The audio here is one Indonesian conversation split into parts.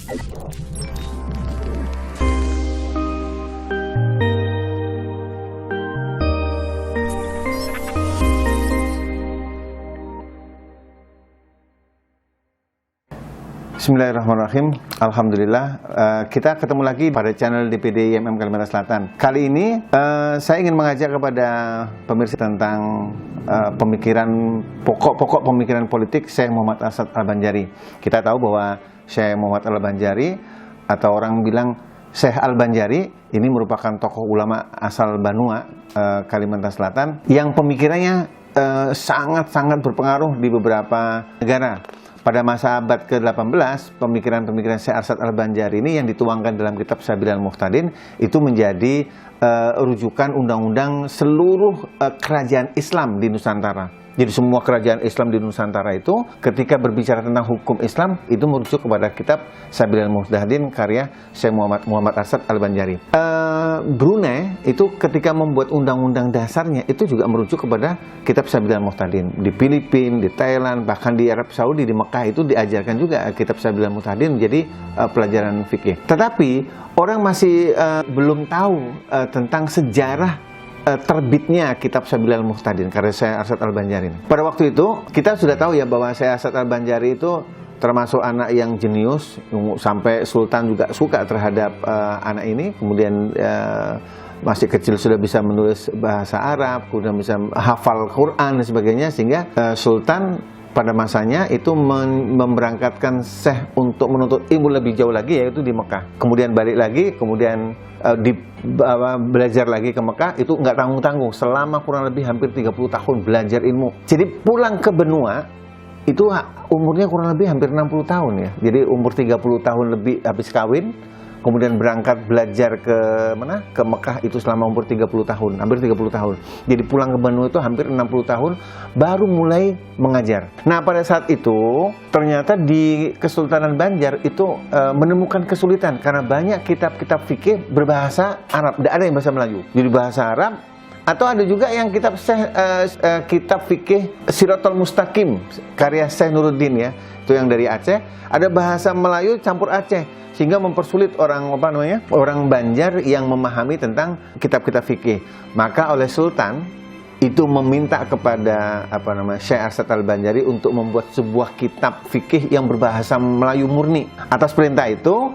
Bismillahirrahmanirrahim. Alhamdulillah, kita ketemu lagi pada channel DPD IMM Kalimantan Selatan. Kali ini saya ingin mengajak kepada pemirsa tentang pokok pemikiran politik Syekh Muhammad Arsyad Al-Banjari. Kita tahu bahwa Syekh Muhammad Al-Banjari, atau orang bilang Syekh Al-Banjari, ini merupakan tokoh ulama asal Banua, Kalimantan Selatan, yang pemikirannya sangat-sangat berpengaruh di beberapa negara. Pada masa abad ke-18, pemikiran-pemikiran Syekh Arsyad Al-Banjari ini yang dituangkan dalam kitab Sabilal Muhtadin itu menjadi rujukan undang-undang seluruh kerajaan Islam di Nusantara. Jadi semua kerajaan Islam di Nusantara itu ketika berbicara tentang hukum Islam itu merujuk kepada kitab Sabilal Muhtadin karya Syekh Muhammad Arsyad Al-Banjari. Brunei itu ketika membuat undang-undang dasarnya itu juga merujuk kepada kitab Sabilal Muhtadin. Di Filipina, di Thailand, bahkan di Arab Saudi, di Mekah itu diajarkan juga kitab Sabilal Muhtadin menjadi pelajaran fikih. Tetapi orang masih belum tahu tentang sejarah terbitnya kitab Sabilal Muhtadin karya Syekh Arsyad Al-Banjari. Pada waktu itu kita sudah tahu ya bahwa Syekh Arsyad Al-Banjari itu termasuk anak yang jenius, sampai Sultan juga suka terhadap anak ini. Kemudian masih kecil sudah bisa menulis bahasa Arab, kemudian bisa hafal Quran dan sebagainya, sehingga Sultan pada masanya itu memberangkatkan Syekh untuk menuntut ilmu lebih jauh lagi, yaitu di Mekah. Kemudian balik lagi, kemudian belajar lagi ke Mekah, itu nggak tanggung-tanggung selama kurang lebih hampir 30 tahun belajar ilmu. Jadi pulang ke benua itu umurnya kurang lebih hampir 60 tahun ya. Jadi umur 30 tahun lebih habis kawin, kemudian berangkat belajar ke mana? Ke Mekah itu selama umur 30 tahun, hampir 30 tahun. Jadi pulang ke Bandung itu hampir 60 tahun baru mulai mengajar. Nah, pada saat itu ternyata di Kesultanan Banjar itu menemukan kesulitan karena banyak kitab-kitab fikih berbahasa Arab, tidak ada yang bahasa Melayu. Jadi bahasa Arab, atau ada juga yang kitab fikih Siratul Mustaqim karya Syekh Nuruddin ya, itu yang dari Aceh, ada bahasa Melayu campur Aceh, sehingga mempersulit orang Banjar yang memahami tentang kitab-kitab fikih. Maka oleh Sultan itu meminta kepada Syekh Arsyad Al-Banjari untuk membuat sebuah kitab fikih yang berbahasa Melayu murni. Atas perintah itu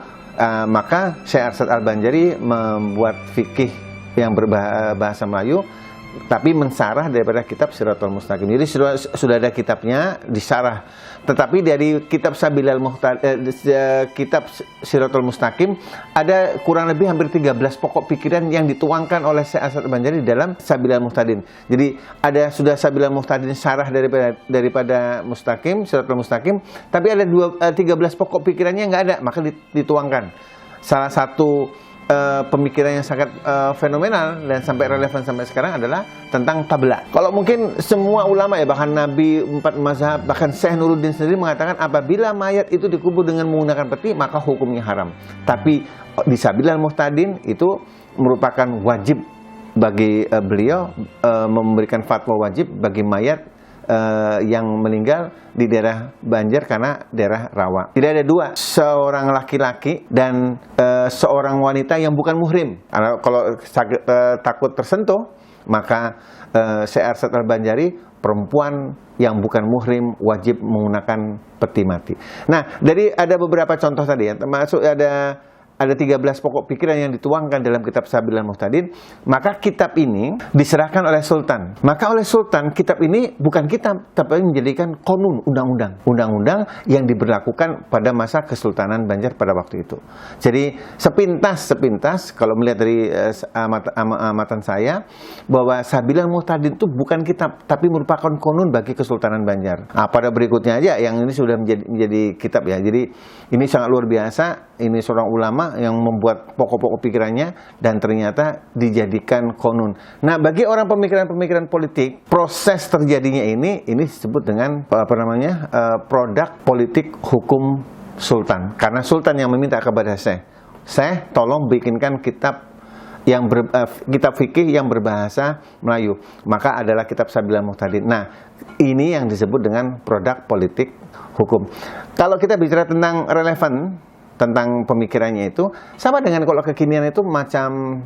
maka Syekh Arsyad Al-Banjari membuat fikih yang berbahasa Melayu, tapi mensarah daripada kitab Siratul Mustaqim. Jadi sudah ada kitabnya disarah. Tetapi dari kitab Sabilal Muhtadin, kitab Siratul Mustaqim, ada kurang lebih hampir 13 pokok pikiran yang dituangkan oleh Syekh Arsyad Al-Banjari dalam Sabilal Muhtadin. Jadi ada sudah Sabilal Muhtadin sarah daripada Mustaqim, Siratul Mustaqim, tapi ada 13 pokok pikirannya nggak ada, maka dituangkan. Salah satu pemikiran yang sangat fenomenal dan sampai relevan sampai sekarang adalah tentang tabla. Kalau mungkin semua ulama ya, bahkan Nabi 4 mazhab, bahkan Syekh Nuruddin sendiri mengatakan apabila mayat itu dikubur dengan menggunakan peti maka hukumnya haram. Tapi di Sabilal Muhtadin itu merupakan wajib bagi beliau memberikan fatwa wajib bagi mayat yang meninggal di daerah Banjar karena daerah rawa. Tidak ada dua, seorang laki-laki dan seorang wanita yang bukan muhrim. Kalau takut tersentuh, maka Syekh Arsyad Al-Banjari, perempuan yang bukan muhrim wajib menggunakan peti mati. Nah, dari ada beberapa contoh tadi ya, termasuk ada 13 pokok pikiran yang dituangkan dalam kitab Sabilal Muhtadin. Maka kitab ini diserahkan oleh Sultan. Maka oleh Sultan kitab ini bukan kitab, tapi menjadikan konun, undang-undang yang diberlakukan pada masa Kesultanan Banjar pada waktu itu. Jadi sepintas kalau melihat dari amatan saya, bahwa Sabilal Muhtadin itu bukan kitab, tapi merupakan konun bagi Kesultanan Banjar. Nah, pada berikutnya aja yang ini sudah menjadi kitab ya. Jadi ini sangat luar biasa. Ini seorang ulama yang membuat pokok-pokok pikirannya dan ternyata dijadikan konun. Nah, bagi orang pemikiran-pemikiran politik, proses terjadinya ini disebut dengan produk politik hukum Sultan. Karena Sultan yang meminta kepada Syekh tolong bikinkan kitab kitab fikih yang berbahasa Melayu. Maka adalah kitab Sabilal Muhtadin. Nah, ini yang disebut dengan produk politik hukum. Kalau kita bicara tentang relevan tentang pemikirannya itu sama dengan kalau kekinian itu macam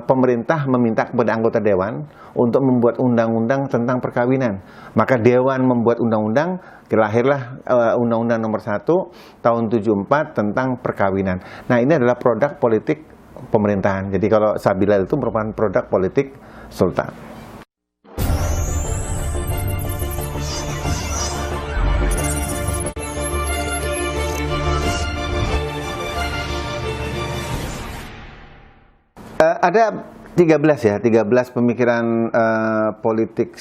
pemerintah meminta kepada anggota dewan untuk membuat undang-undang tentang perkawinan. Maka dewan membuat undang-undang, lahirlah Undang-Undang Nomor 1 Tahun 74 tentang perkawinan. Nah, ini adalah produk politik pemerintahan. Jadi kalau Sabila itu merupakan produk politik sultan. Ada 13 pemikiran politik.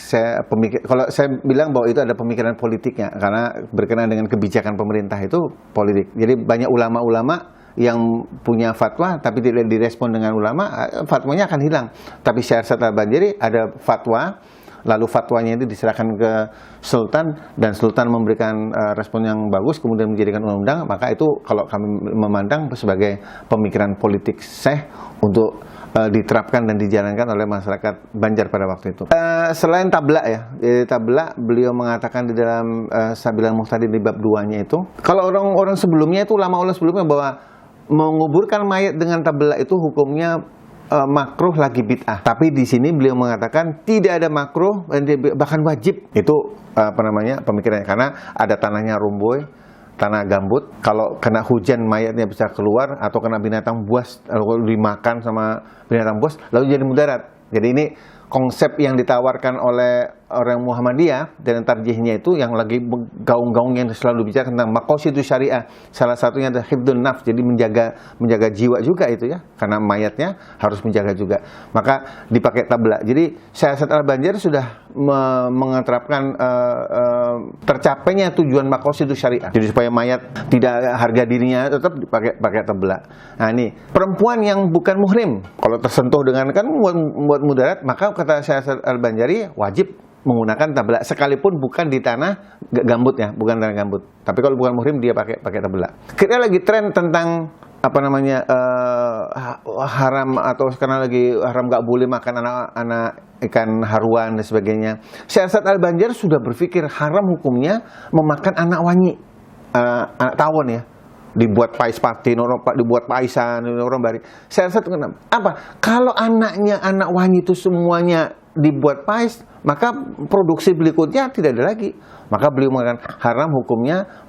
Kalau saya bilang bahwa itu ada pemikiran politiknya, karena berkenaan dengan kebijakan pemerintah itu politik. Jadi banyak ulama-ulama yang punya fatwa tapi tidak direspon dengan ulama, fatwanya akan hilang. Tapi Syekh Arsyad Al-Banjari ada fatwa, lalu fatwanya itu diserahkan ke sultan dan sultan memberikan respon yang bagus, kemudian menjadikan undang-undang. Maka itu kalau kami memandang sebagai pemikiran politik Syekh untuk diterapkan dan dijalankan oleh masyarakat Banjar pada waktu itu. Selain tabla ya, tabla beliau mengatakan di dalam Sabilan Muhtadin di bab 2-nya itu, kalau orang-orang sebelumnya itu, ulama-ulama sebelumnya, bahwa menguburkan mayat dengan tabla itu hukumnya makruh lagi bid'ah. Tapi di sini beliau mengatakan tidak ada makruh, bahkan wajib. Itu pemikirannya, karena ada tanahnya rumboy, tanah gambut, kalau kena hujan mayatnya bisa keluar, atau kena binatang buas, lalu dimakan sama binatang buas, lalu jadi mudarat. Jadi ini konsep yang ditawarkan oleh orang Muhammadiyah dan tarjihnya itu, yang lagi gaung-gaung yang selalu bicara tentang maqasidus syariah. Salah satunya adalah hifdzun nafs, jadi menjaga jiwa juga itu ya, karena mayatnya harus menjaga juga. Maka dipakai tabla. Jadi Syekh Arsyad Al-Banjari sudah mengeterapkan tercapainya tujuan maqasidus syariah. Jadi supaya mayat tidak harga dirinya, tetap pakai tabla. Nah ini perempuan yang bukan muhrim, kalau tersentuh dengan kan buat mudarat, maka kata Syekh Arsyad Al-Banjari wajib menggunakan tabla, sekalipun bukan di tanah gambut ya, bukan tanah gambut. Tapi kalau bukan muhrim dia pakai tabla. Kita lagi tren tentang haram, atau sekarang lagi haram nggak boleh makan anak ikan haruan dan sebagainya. Syekh Arsyad Al-Banjari sudah berpikir haram hukumnya memakan anak wanyi, anak tawon ya. Dibuat pais patin, dibuat paisan, orang bari. Syekh Arsyad apa? Kalau anak wanyi itu semuanya dibuat pais, maka produksi berikutnya tidak ada lagi. Maka beliau mengatakan haram hukumnya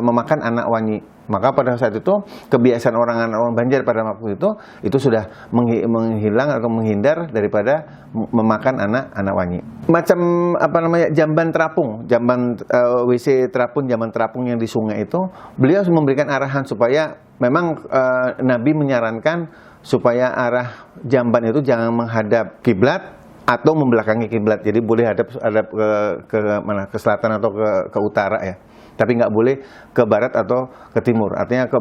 memakan anak wanyi. Maka pada saat itu kebiasaan orang Banjar pada waktu itu sudah menghilang atau menghindar daripada memakan anak wanyi. Macam jamban terapung, WC terapung, jamban terapung yang di sungai itu, beliau memberikan arahan supaya memang Nabi menyarankan supaya arah jamban itu jangan menghadap kiblat atau membelakangi kiblat. Jadi boleh hadap ke selatan atau ke utara ya. Tapi nggak boleh ke barat atau ke timur. Artinya ke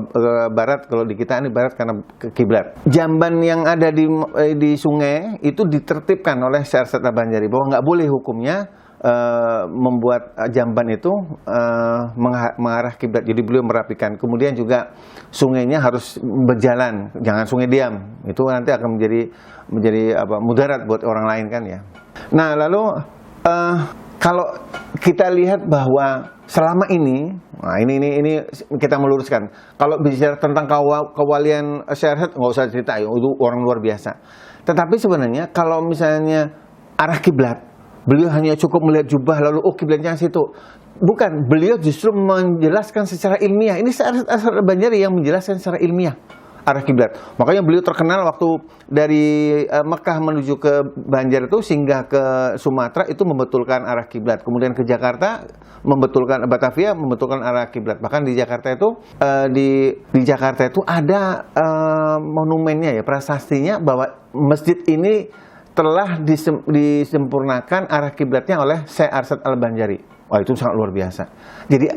barat, kalau di kita ini barat karena ke kiblat. Jamban yang ada di sungai itu ditertibkan oleh Syekh Arsyad Al-Banjari bahwa nggak boleh hukumnya membuat jamban itu mengarah kiblat. Jadi beliau merapikan. Kemudian juga sungainya harus berjalan, jangan sungai diam. Itu nanti akan menjadi mudarat buat orang lain kan ya. Nah lalu kalau kita lihat bahwa selama ini, nah ini kita meluruskan. Kalau bicara tentang kewalian Syekh Arsyad, nggak usah cerita, itu orang luar biasa. Tetapi sebenarnya kalau misalnya arah kiblat, beliau hanya cukup melihat jubah lalu kiblatnya situ. Bukan, beliau justru menjelaskan secara ilmiah. Ini Syekh Arsyad Al-Banjari yang menjelaskan secara ilmiah arah kiblat. Makanya beliau terkenal waktu dari Mekah menuju ke Banjar itu, singgah ke Sumatera itu membetulkan arah kiblat. Kemudian ke Jakarta membetulkan, Batavia membetulkan arah kiblat. Bahkan di Jakarta itu di Jakarta itu ada monumennya ya, prasastinya bahwa masjid ini telah disempurnakan arah kiblatnya oleh Syekh Arsyad Al-Banjari. Wah, itu sangat luar biasa. Jadi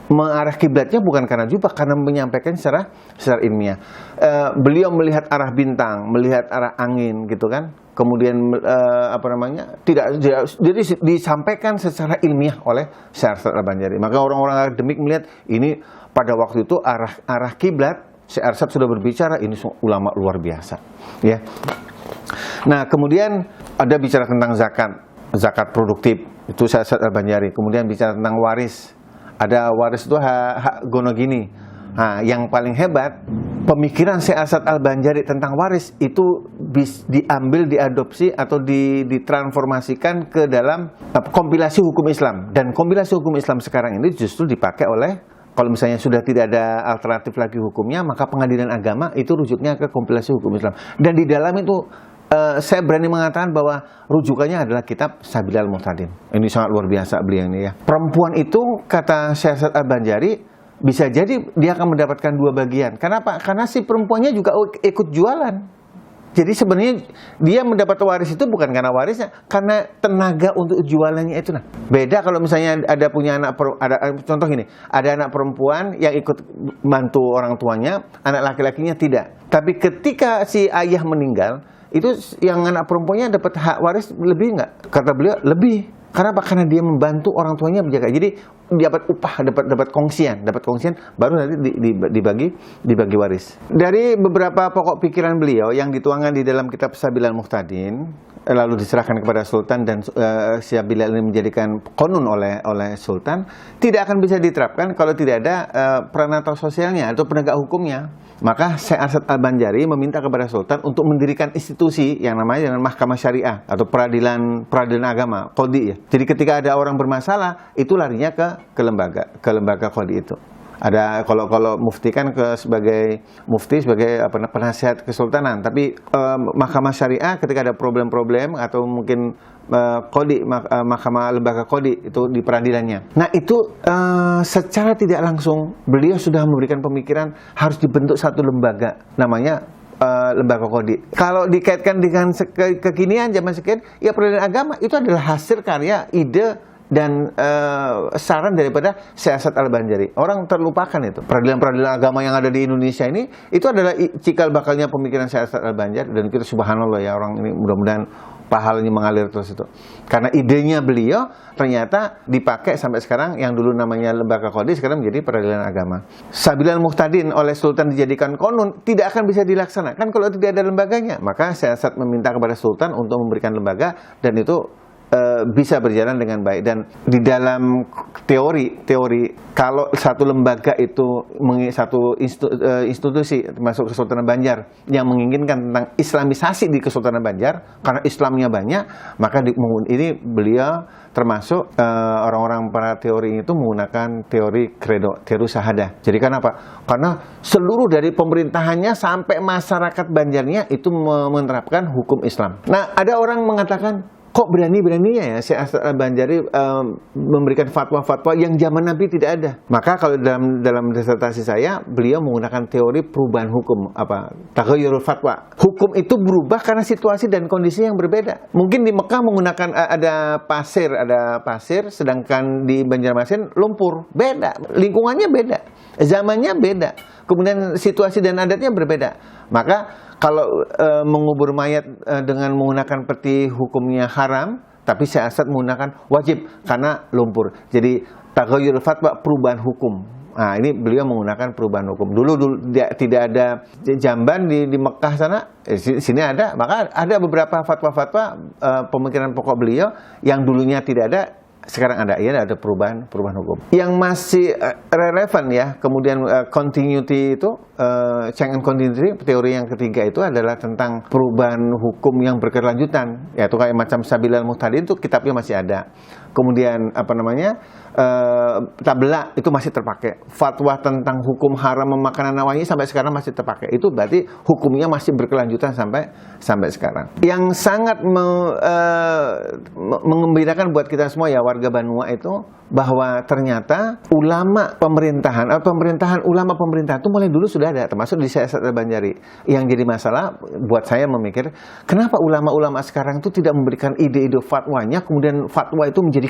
mengarah kiblatnya bukan karena jubah, karena menyampaikan secara ilmiah. Beliau melihat arah bintang, melihat arah angin gitu kan. Kemudian tidak jadi disampaikan secara ilmiah oleh Syekh Arsyad Al-Banjari. Maka orang-orang akademik melihat ini pada waktu itu arah kiblat, Syekh Arsyad sudah berbicara, ini ulama luar biasa, ya. Nah, kemudian ada bicara tentang zakat produktif, itu Syekh Arsyad Al-Banjari. Kemudian bicara tentang waris. Ada waris itu hak gonogini. Nah, yang paling hebat, pemikiran Syekh As'ad Al-Banjari tentang waris itu diambil, diadopsi atau ditransformasikan ke dalam kompilasi hukum Islam. Dan kompilasi hukum Islam sekarang ini justru dipakai oleh, kalau misalnya sudah tidak ada alternatif lagi hukumnya, maka pengadilan agama itu rujuknya ke kompilasi hukum Islam. Dan di dalam itu saya berani mengatakan bahwa rujukannya adalah kitab Sabilal Muhtadin. Ini sangat luar biasa beliau ini ya. Perempuan itu, kata Syekh As'ad Al-Banjari, bisa jadi dia akan mendapatkan dua bagian. Kenapa? Karena si perempuannya juga ikut jualan. Jadi sebenarnya dia mendapat waris itu bukan karena warisnya, karena tenaga untuk jualannya itu. Nah, beda kalau misalnya ada punya anak, contoh gini, ada anak perempuan yang ikut bantu orang tuanya, anak laki-lakinya tidak. Tapi ketika si ayah meninggal, itu yang anak perempuannya dapat hak waris lebih nggak? Kata beliau lebih. Kenapa? Karena dia membantu orang tuanya menjaga. Jadi dapat upah, dapat kongsian, baru nanti dibagi waris. Dari beberapa pokok pikiran beliau yang dituangkan di dalam kitab Sabilal Muhtadin, lalu diserahkan kepada Sultan dan Sabilal ini menjadikan konun oleh Sultan, tidak akan bisa diterapkan kalau tidak ada peranator sosialnya atau penegak hukumnya. Maka Syekh As'ad Al-Banjari meminta kepada Sultan untuk mendirikan institusi yang namanya dengan Mahkamah Syariah atau peradilan agama, qadhi ya. Jadi ketika ada orang bermasalah, itu larinya ke lembaga qadhi itu. Ada kalau mufti kan sebagai penasihat kesultanan, tapi Mahkamah Syariah ketika ada problem-problem atau mungkin qadhi, mahkamah lembaga qadhi itu di peradilannya. Nah, itu secara tidak langsung beliau sudah memberikan pemikiran harus dibentuk satu lembaga namanya lembaga qadhi. Kalau dikaitkan dengan kekinian zaman sekian, ya peradilan agama itu adalah hasil karya, ide dan saran daripada Syekh As'ad Al-Banjari. Orang terlupakan itu. Peradilan-peradilan agama yang ada di Indonesia ini, itu adalah cikal bakalnya pemikiran Syekh As'ad Al-Banjari. Dan kita subhanallah ya, orang ini mudah-mudahan pahalanya mengalir terus itu. Karena idenya beliau ternyata dipakai sampai sekarang, yang dulu namanya lembaga qadhi sekarang menjadi peradilan agama. Sabilal Muhtadin oleh Sultan dijadikan konun, tidak akan bisa dilaksanakan kalau tidak ada lembaganya. Maka Syekh As'ad meminta kepada Sultan untuk memberikan lembaga, dan itu bisa berjalan dengan baik. Dan di dalam teori kalau satu lembaga itu, satu institusi termasuk Kesultanan Banjar yang menginginkan tentang Islamisasi di Kesultanan Banjar karena Islamnya banyak, maka ini beliau termasuk orang-orang para teori itu menggunakan teori kredo, teori syahadah. Jadi kenapa? Karena seluruh dari pemerintahannya sampai masyarakat Banjarnya itu menerapkan hukum Islam. Nah, ada orang mengatakan, kok berani-beraninya ya Syekh As'ad Al-Banjari memberikan fatwa-fatwa yang zaman Nabi tidak ada. Maka kalau dalam disertasi saya, beliau menggunakan teori perubahan hukum, taghayyurul fatwa. Hukum itu berubah karena situasi dan kondisi yang berbeda. Mungkin di Mekah menggunakan ada pasir, sedangkan di Banjarmasin lumpur. Beda, lingkungannya beda, zamannya beda, kemudian situasi dan adatnya berbeda. Maka kalau mengubur mayat dengan menggunakan peti hukumnya haram, tapi Syekh As'ad menggunakan wajib karena lumpur. Jadi taghayyur fatwa, perubahan hukum. Nah, ini beliau menggunakan perubahan hukum. Dulu tidak ada jamban di Mekah sana, sini ada. Maka ada beberapa fatwa-fatwa pemikiran pokok beliau yang dulunya tidak ada, sekarang ada. Ya, ada perubahan hukum yang masih relevan ya. Kemudian continuity itu, chain and continuity, teori yang ketiga itu adalah tentang perubahan hukum yang berkelanjutan, yaitu kayak macam Sabilal Muhtadin itu kitabnya masih ada. Kemudian tabla itu masih terpakai. Fatwa tentang hukum haram memakan anak wangi sampai sekarang masih terpakai. Itu berarti hukumnya masih berkelanjutan sampai sekarang. Yang sangat mengembirakan buat kita semua ya warga Banua itu, bahwa ternyata ulama pemerintahan itu mulai dulu sudah ada, termasuk di Syekh As'ad Al-Banjari. Yang jadi masalah buat saya memikir, kenapa ulama-ulama sekarang itu tidak memberikan ide-ide fatwanya, kemudian fatwa itu menjadi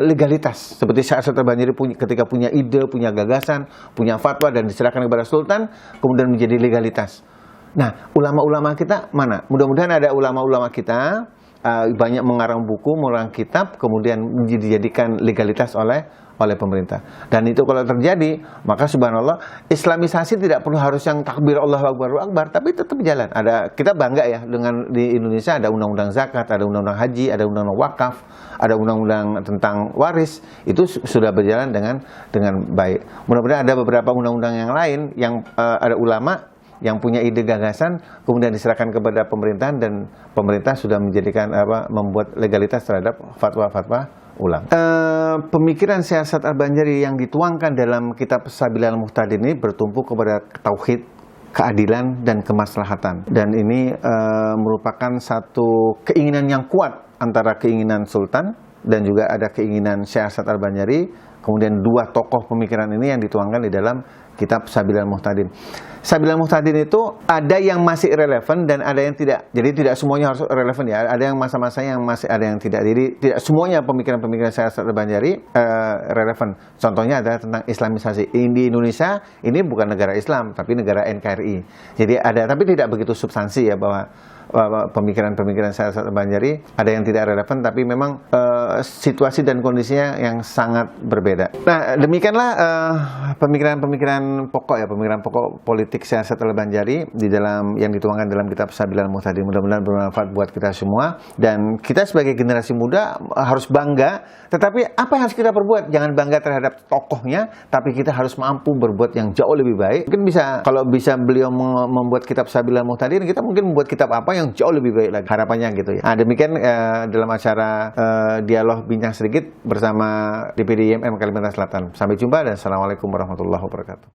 legalitas. Seperti Syekh As'ad Al-Banjari ketika punya ide, punya gagasan, punya fatwa dan diserahkan kepada Sultan, kemudian menjadi legalitas. Nah, ulama-ulama kita mana? Mudah-mudahan ada ulama-ulama kita banyak mengarang buku, mengarang kitab, kemudian dijadikan legalitas oleh oleh pemerintah. Dan itu kalau terjadi, maka subhanallah, Islamisasi tidak perlu harus yang takbir Allahu Akbar, tapi tetap jalan. Kita bangga ya dengan di Indonesia ada undang-undang zakat, ada undang-undang haji, ada undang-undang wakaf, ada undang-undang tentang waris, itu sudah berjalan dengan baik. Mudah-mudahan ada beberapa undang-undang yang lain yang ada ulama yang punya ide gagasan kemudian diserahkan kepada pemerintahan dan pemerintah sudah membuat legalitas terhadap fatwa-fatwa ulama. Pemikiran siasat Al-Banjari yang dituangkan dalam kitab Sabilal Muhtadin ini bertumpu kepada tauhid, keadilan dan kemaslahatan. Dan ini merupakan satu keinginan yang kuat antara keinginan Sultan dan juga ada keinginan siasat Al-Banjari. Kemudian dua tokoh pemikiran ini yang dituangkan di dalam kitab Sabilal Muhtadin. Sabilal Muhtadin itu ada yang masih relevan dan ada yang tidak. Jadi tidak semuanya harus relevan ya. Ada yang masa-masa yang masih, ada yang tidak. Jadi tidak semuanya pemikiran-pemikiran siasat Al-Banjari relevan. Contohnya adalah tentang Islamisasi. Di Indonesia ini bukan negara Islam tapi negara NKRI. Jadi ada, tapi tidak begitu substansi ya bahwa pemikiran-pemikiran siasat Al-Banjari ada yang tidak relevan, tapi memang situasi dan kondisinya yang sangat berbeda. Nah, demikianlah pemikiran-pemikiran pokok ya, pemikiran pokok politik siasat Al-Banjari di dalam yang dituangkan dalam kitab Sabilal Muhtadin. Mudah-mudahan bermanfaat buat kita semua, dan kita sebagai generasi muda harus bangga. Tetapi apa yang harus kita perbuat? Jangan bangga terhadap tokohnya, tapi kita harus mampu berbuat yang jauh lebih baik. Mungkin bisa, kalau bisa beliau membuat kitab Sabilal Muhtadin, kita mungkin membuat kitab apa yang jauh lebih baik lagi, harapannya gitu ya. Nah, demikian dalam acara dialog bincang sedikit bersama DPD IMM Kalimantan Selatan. Sampai jumpa dan assalamualaikum warahmatullahi wabarakatuh.